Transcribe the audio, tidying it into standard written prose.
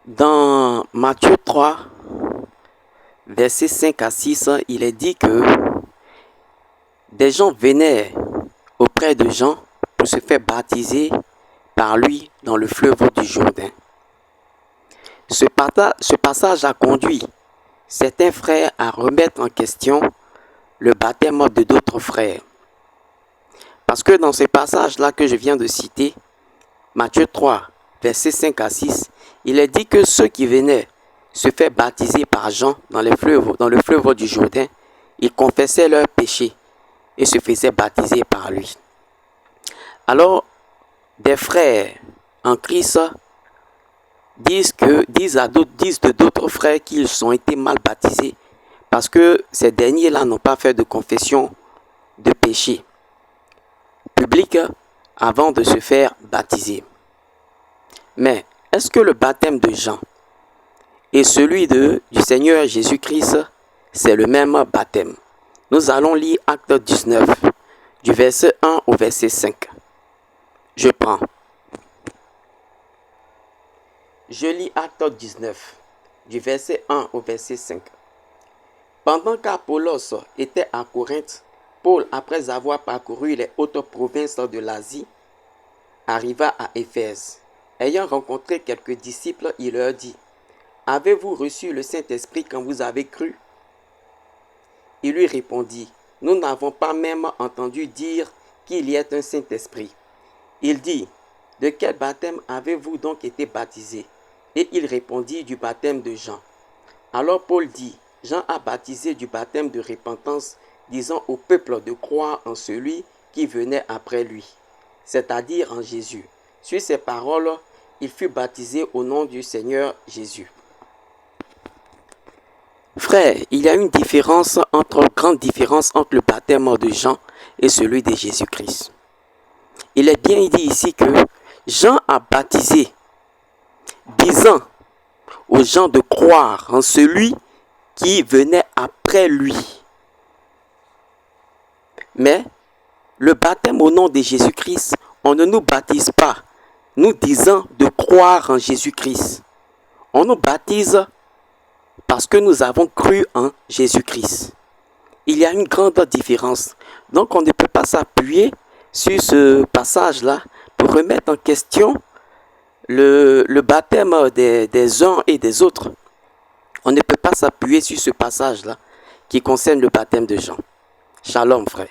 Dans Matthieu 3, versets 5 à 6, il est dit que des gens venaient auprès de Jean pour se faire baptiser par lui dans le fleuve du Jourdain. Ce passage a conduit certains frères à remettre en question le baptême de d'autres frères. Parce que dans ce passage-là que je viens de citer, Matthieu 3, versets 5 à 6, il est dit que ceux qui venaient se faire baptiser par Jean dans le fleuve du Jourdain, ils confessaient leurs péchés et se faisaient baptiser par lui. Alors, des frères en Christ disent de d'autres frères qu'ils ont été mal baptisés parce que ces derniers-là n'ont pas fait de confession de péché public avant de se faire baptiser. Mais est-ce que le baptême de Jean et celui du Seigneur Jésus-Christ, c'est le même baptême? Nous allons lire Acte 19, du verset 1 au verset 5. Je prends. Je lis Acte 19, du verset 1 au verset 5. Pendant qu'Apollos était à Corinthe, Paul, après avoir parcouru les hautes provinces de l'Asie, arriva à Éphèse. Ayant rencontré quelques disciples, il leur dit: « Avez-vous reçu le Saint-Esprit quand vous avez cru ?» Il lui répondit: « Nous n'avons pas même entendu dire qu'il y ait un Saint-Esprit. » Il dit: « De quel baptême avez-vous donc été baptisés ?» Et il répondit: « Du baptême de Jean. » Alors Paul dit: « Jean a baptisé du baptême de repentance, disant au peuple de croire en celui qui venait après lui, c'est-à-dire en Jésus. » Sur ces paroles, il fut baptisé au nom du Seigneur Jésus. Frère, il y a une grande différence entre le baptême de Jean et celui de Jésus-Christ. Il est bien dit ici que Jean a baptisé, disant aux gens de croire en celui qui venait après lui. Mais le baptême au nom de Jésus-Christ, on ne nous baptise pas nous disant de croire en Jésus-Christ. On nous baptise parce que nous avons cru en Jésus-Christ. Il y a une grande différence. Donc on ne peut pas s'appuyer sur ce passage-là pour remettre en question le baptême des uns et des autres. On ne peut pas s'appuyer sur ce passage-là qui concerne le baptême de Jean. Shalom, frère.